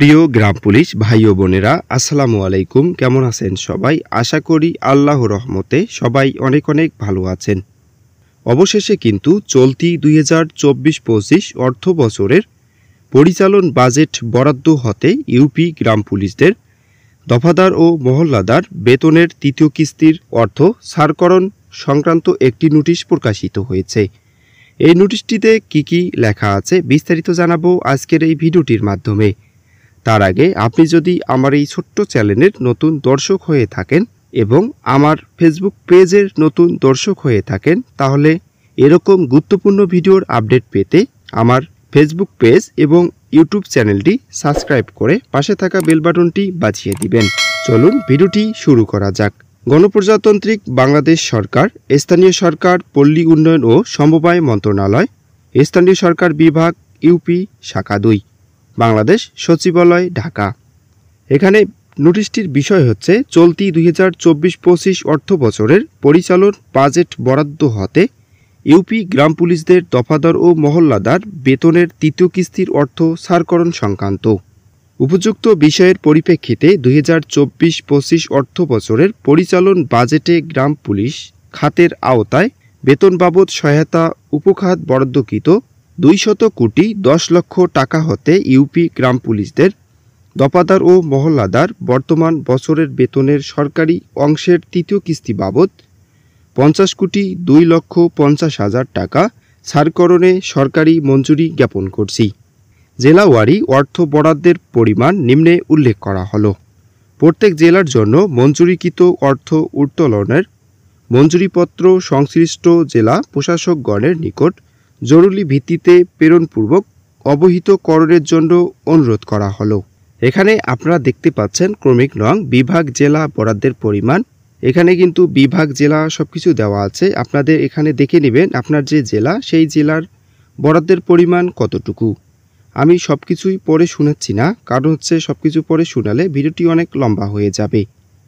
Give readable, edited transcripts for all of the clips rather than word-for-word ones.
প্রিয় গ্রাম পুলিশ ভাই ও বোনেরা, আসসালামু আলাইকুম। কেমন আছেন সবাই? আশা করি আল্লাহর রহমতে সবাই অনেক অনেক ভালো আছেন। অবশেষে কিন্তু চলতি 2024-25 অর্থ বছরের পরিচালন বাজেট বরাদ্দ হতে ইউপি গ্রাম পুলিশদের দফাদার ও মহল্লাদার বেতনের তৃতীয় কিস্তির অর্থ ছাড়করণ সংক্রান্ত একটি নোটিশ প্রকাশিত হয়েছে। এই নোটিশটিতে কি লেখা আছে বিস্তারিত জানাবো আজকের এই ভিডিওটির মাধ্যমে। তার আগে আপনি যদি আমার এই ছোট্ট চ্যানেলের নতুন দর্শক হয়ে থাকেন এবং আমার ফেসবুক পেজের নতুন দর্শক হয়ে থাকেন, তাহলে এরকম গুরুত্বপূর্ণ ভিডিওর আপডেট পেতে আমার ফেসবুক পেজ এবং ইউটিউব চ্যানেলটি সাবস্ক্রাইব করে পাশে থাকা বেল বাটনটি বাজিয়ে দিবেন। চলুন ভিডিওটি শুরু করা যাক। গণপ্রজাতান্ত্রিক বাংলাদেশ সরকার, স্থানীয় সরকার, পল্লী উন্নয়ন ও সমবায় মন্ত্রণালয়, স্থানীয় সরকার বিভাগ, ইউপি শাখা 2, বাংলাদেশ সচিবালয়, ঢাকা। এখানে নোটিশটির বিষয় হচ্ছে চলতি 2024-25 অর্থ বছরের পরিচালন বাজেট বরাদ্দ হতে ইউপি গ্রাম পুলিশদের দফাদার ও মহল্লাদার বেতনের তৃতীয় কিস্তির অর্থ ছাড়করণ সংক্রান্ত। উপযুক্ত বিষয়ের পরিপ্রেক্ষিতে 2024-25 অর্থ বছরের পরিচালন বাজেটে গ্রাম পুলিশ খাতের আওতায় বেতন বাবদ সহায়তা উপখাত বরাদ্দকৃত 210 লক্ষ টাকা হতে ইউপি গ্রাম পুলিশদের দফাদার ও মহল্লাদার বর্তমান বছরের বেতনের সরকারি অংশের তৃতীয় কিস্তি বাবদ 50,02,50,000 টাকা ছাড়করণে সরকারি মঞ্জুরি জ্ঞাপন করছি। জেলাওয়ারি অর্থ বরাদ্দের পরিমাণ নিম্নে উল্লেখ করা হলো। প্রত্যেক জেলার জন্য মঞ্জুরিকৃত অর্থ উত্তোলনের মঞ্জুরিপত্র সংশ্লিষ্ট জেলা প্রশাসকগণের নিকট জরুরি ভিত্তিতে প্রেরণপূর্বক অবহিতকরণের জন্য অনুরোধ করা হলো। এখানে আপনারা দেখতে পাচ্ছেন ক্রমিক নং, বিভাগ, জেলা, বরাদ্দের পরিমাণ। এখানে কিন্তু বিভাগ, জেলা সবকিছু দেওয়া আছে। আপনাদের এখানে দেখে নেবেন আপনার যে জেলা, সেই জেলার বরাদ্দের পরিমাণ কতটুকু। আমি সবকিছুই পড়ে শোনাচ্ছি না, কারণ হচ্ছে সবকিছু পড়ে শোনালে ভিডিওটি অনেক লম্বা হয়ে যাবে।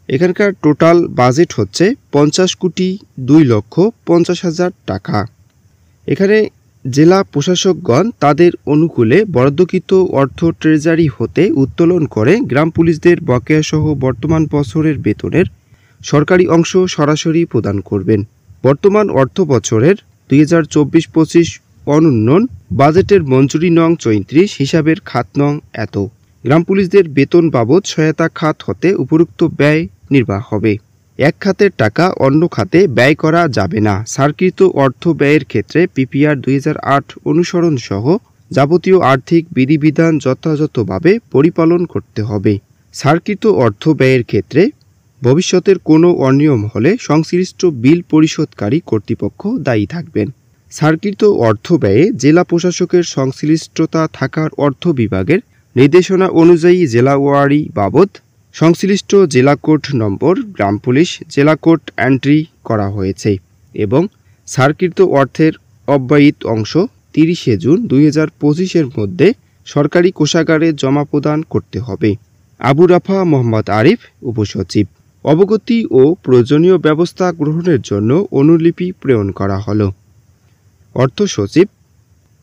এখানকার টোটাল বাজেট হচ্ছে 50,02,50,000 টাকা। এখানে জেলা প্রশাসকগণ তাদের অনুকূলে বরাদ্দকৃত অর্থ ট্রেজারি হতে উত্তোলন করে গ্রাম পুলিশদের বকেয়াসহ বর্তমান বছরের বেতনের সরকারি অংশ সরাসরি প্রদান করবেন। বর্তমান অর্থ বছরের 2024-25 অনুন্নয়ন বাজেটের মঞ্জুরি নং 34 হিসাবের খাত নং এত। গ্রাম পুলিশদের বেতন বাবদ সহায়তা খাত হতে উপরোক্ত ব্যয় নির্বাহ হবে। এক খাতের টাকা অন্য খাতে ব্যয় করা যাবে না। ছাড়কৃত অর্থ ব্যয়ের ক্ষেত্রে পিপিআর 2008 অনুসরণ সহ যাবতীয় আর্থিক বিধিবিধান যথাযথভাবে পরিপালন করতে হবে। ছাড়কৃত অর্থ ব্যয়ের ক্ষেত্রে ভবিষ্যতের কোনো অনিয়ম হলে সংশ্লিষ্ট বিল পরিশোধকারী কর্তৃপক্ষ দায়ী থাকবেন। ছাড়কৃত অর্থ ব্যয়ে জেলা প্রশাসকের সংশ্লিষ্টতা থাকার অর্থ বিভাগের নির্দেশনা অনুযায়ী জেলাওয়ারি বাবদ সংশ্লিষ্ট জেলা কোড নম্বর গ্রাম পুলিশ জেলা কোড এন্ট্রি করা হয়েছে এবং ছাড়কৃত অর্থের অব্যয়িত অংশ 30 জুন 2025 মধ্যে সরকারি কোষাগারে জমা প্রদান করতে হবে। আবু রাফা মোহাম্মদ আরিফ, উপসচিব। অবগতি ও প্রয়োজনীয় ব্যবস্থা গ্রহণের জন্য অনুলিপি প্রেরণ করা হলো। অর্থ সচিব,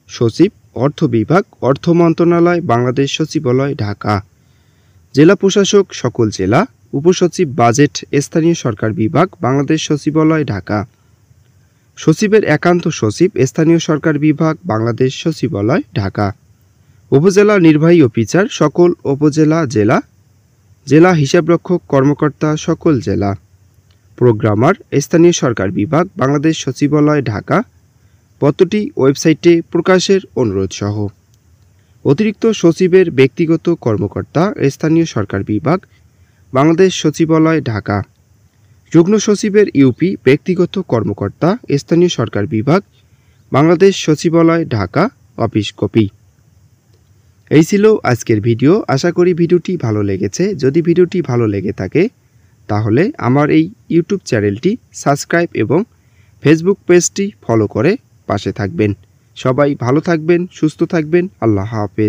সচিব, অর্থ বিভাগ, অর্থ মন্ত্রণালয়, বাংলাদেশ সচিবালয়, ঢাকা। জেলা প্রশাসক, সকল জেলা। উপসচিব, বাজেট, স্থানীয় সরকার বিভাগ, বাংলাদেশ সচিবালয়, ঢাকা। সচিবের একান্ত সচিব, স্থানীয় সরকার বিভাগ, বাংলাদেশ সচিবালয়, ঢাকা। উপজেলা নির্বাহী অফিসার, সকল উপজেলা, জেলা। জেলা হিসাবরক্ষক কর্মকর্তা, সকল জেলা। প্রোগ্রামার, স্থানীয় সরকার বিভাগ, বাংলাদেশ সচিবালয়, ঢাকা। পত্রটি ওয়েবসাইটে প্রকাশের অনুরোধ সহ। অতিরিক্ত সচিবের ব্যক্তিগত কর্মকর্তা, স্থানীয় সরকার বিভাগ, বাংলাদেশ সচিবালয়, ঢাকা। যুগ্ম সচিবের ইউপি ব্যক্তিগত কর্মকর্তা, স্থানীয় সরকার বিভাগ, বাংলাদেশ সচিবালয়, ঢাকা। Office copy. এই ছিল আজকের ভিডিও। আশা করি ভিডিওটি ভালো লেগেছে। যদি ভিডিওটি ভালো লেগে থাকে তাহলে আমার এই ইউটিউব চ্যানেলটি সাবস্ক্রাইব এবং ফেসবুক পেজটি ফলো করে পাশে থাকবেন। সবাই ভালো থাকবেন, সুস্থ থাকবেন। আল্লাহ হাফেজ।